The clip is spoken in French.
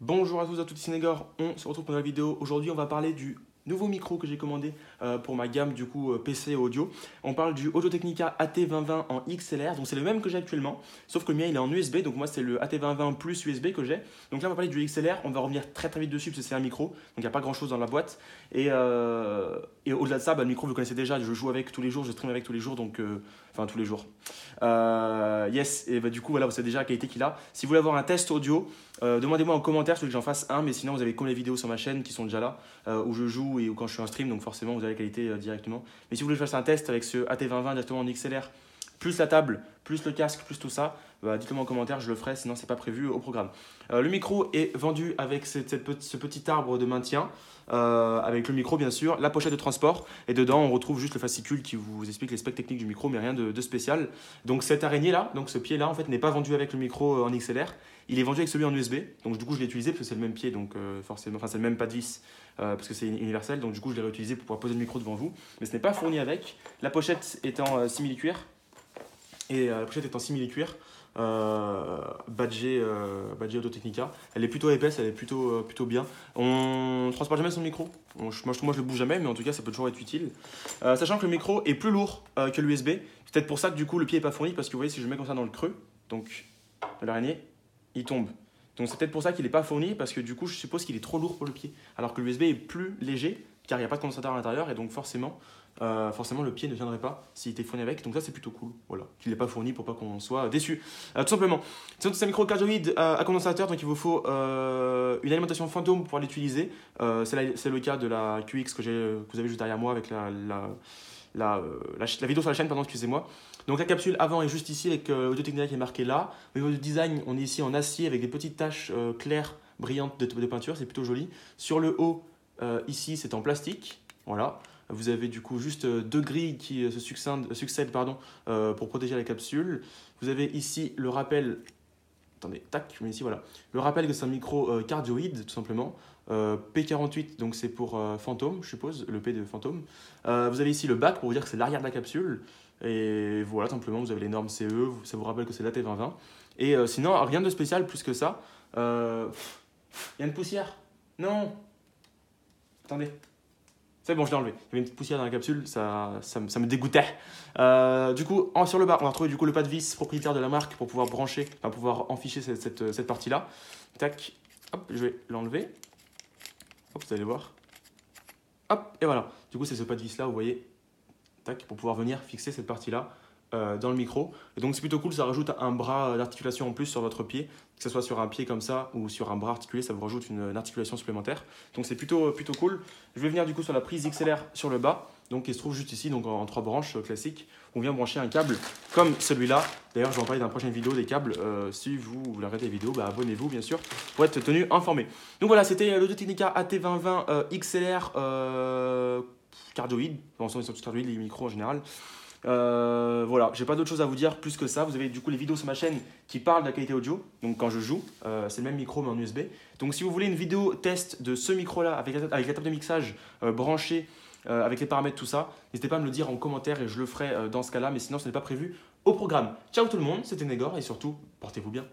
Bonjour à tous, à toutes, ici Négor. On se retrouve pour une nouvelle vidéo. Aujourd'hui, on va parler du nouveau micro que j'ai commandé pour ma gamme du coup PC audio. On parle du Audio-Technica AT2020 en XLR, donc c'est le même que j'ai actuellement, sauf que le mien il est en USB, donc moi c'est le AT2020 plus USB que j'ai. Donc là on va parler du XLR, on va revenir très vite dessus parce que c'est un micro, donc il n'y a pas grand chose dans la boîte. Et au-delà de ça, le micro vous connaissez déjà, je joue avec tous les jours, je stream avec tous les jours, donc enfin tous les jours. Yes, et du coup voilà, vous savez déjà la qualité qu'il a. Si vous voulez avoir un test audio, demandez-moi en commentaire si vous voulez que j'en fasse un, mais sinon vous avez comme les vidéos sur ma chaîne qui sont déjà là, où je joue et où quand je suis en stream, donc forcément vous avez la qualité directement. Mais si vous voulez que je fasse un test avec ce AT2020 directement en XLR, plus la table, plus le casque, plus tout ça, dites-le moi en commentaire, je le ferai, sinon c'est pas prévu au programme. Le micro est vendu avec ce petit arbre de maintien, avec le micro bien sûr, la pochette de transport, et dedans on retrouve juste le fascicule qui vous explique les specs techniques du micro, mais rien de spécial. Donc cette araignée là, donc ce pied là en fait n'est pas vendu avec le micro en XLR, il est vendu avec celui en USB, donc du coup je l'ai utilisé parce que c'est le même pied, donc forcément, enfin c'est le même pas de vis, parce que c'est universel, donc du coup je l'ai réutilisé pour pouvoir poser le micro devant vous, mais ce n'est pas fourni avec. La pochette est en simili-cuir, et la pochette est en simili-cuir, badgée Audio-Technica. Elle est plutôt épaisse, elle est plutôt bien. On ne transporte jamais son micro. Moi je le bouge jamais, mais en tout cas ça peut toujours être utile. Sachant que le micro est plus lourd que l'USB. C'est peut-être pour ça que du coup le pied n'est pas fourni, parce que vous voyez, si je le mets comme ça dans le creux, donc de l'araignée, il tombe. Donc c'est peut-être pour ça qu'il n'est pas fourni, parce que du coup je suppose qu'il est trop lourd pour le pied. Alors que l'USB est plus léger, car il n'y a pas de condensateur à l'intérieur, et donc forcément le pied ne viendrait pas s'il était fourni avec. Donc ça c'est plutôt cool, voilà, qu'il n'est pas fourni pour pas qu'on soit déçu. Tout simplement, c'est un micro cardioïde à condensateur, donc il vous faut une alimentation fantôme pour pouvoir l'utiliser. C'est le cas de la QX que vous avez juste derrière moi avec la vidéo sur la chaîne, pardon, excusez-moi. Donc la capsule avant est juste ici avec Audio-Technica qui est marqué là. Au niveau du design, on est ici en acier avec des petites taches claires, brillantes de peinture, c'est plutôt joli. Sur le haut, ici c'est en plastique, voilà. Vous avez du coup juste deux grilles qui se succèdent pour protéger la capsule. Vous avez ici le rappel, attendez, tac, je mets ici, voilà. Le rappel que c'est un micro cardioïde, tout simplement. P48, donc c'est pour fantôme, je suppose, le P de fantôme. Vous avez ici le bac pour vous dire que c'est l'arrière de la capsule. Et voilà, simplement, vous avez les normes CE, ça vous rappelle que c'est l'AT2020. Et sinon, rien de spécial plus que ça. Il y a une poussière. Non. Attendez. C'est bon, je l'ai enlevé. Il y avait une petite poussière dans la capsule, ça me dégoûtait. Du coup, sur le bas, on va retrouver du coup le pas de vis propriétaire de la marque pour pouvoir brancher, enfin pouvoir enficher cette partie-là. Tac, hop, je vais l'enlever. Hop, vous allez voir. Hop, et voilà. Du coup, c'est ce pas de vis-là, vous voyez, tac, pour pouvoir venir fixer cette partie-là dans le micro. Et donc, c'est plutôt cool, ça rajoute un bras d'articulation en plus sur votre pied, que ce soit sur un pied comme ça ou sur un bras articulé, ça vous rajoute une articulation supplémentaire. Donc, c'est plutôt cool. Je vais venir du coup sur la prise XLR sur le bas, donc qui se trouve juste ici, donc en trois branches classiques. On vient brancher un câble comme celui-là. D'ailleurs, je vais en parler dans la prochaine vidéo des câbles. Si vous voulez regarder les vidéos, abonnez-vous bien sûr pour être tenu informé. Donc voilà, c'était l'Audio-Technica AT2020 XLR cardioïde. Bon, ils sont tous cardioïdes, les micros en général. Voilà, j'ai pas d'autre chose à vous dire plus que ça. Vous avez du coup les vidéos sur ma chaîne qui parlent de la qualité audio. Donc quand je joue, c'est le même micro mais en USB. Donc si vous voulez une vidéo test de ce micro là avec la table de mixage branchée, avec les paramètres, tout ça, n'hésitez pas à me le dire en commentaire et je le ferai dans ce cas là. Mais sinon ce n'est pas prévu au programme. Ciao tout le monde, c'était Négor et surtout portez-vous bien.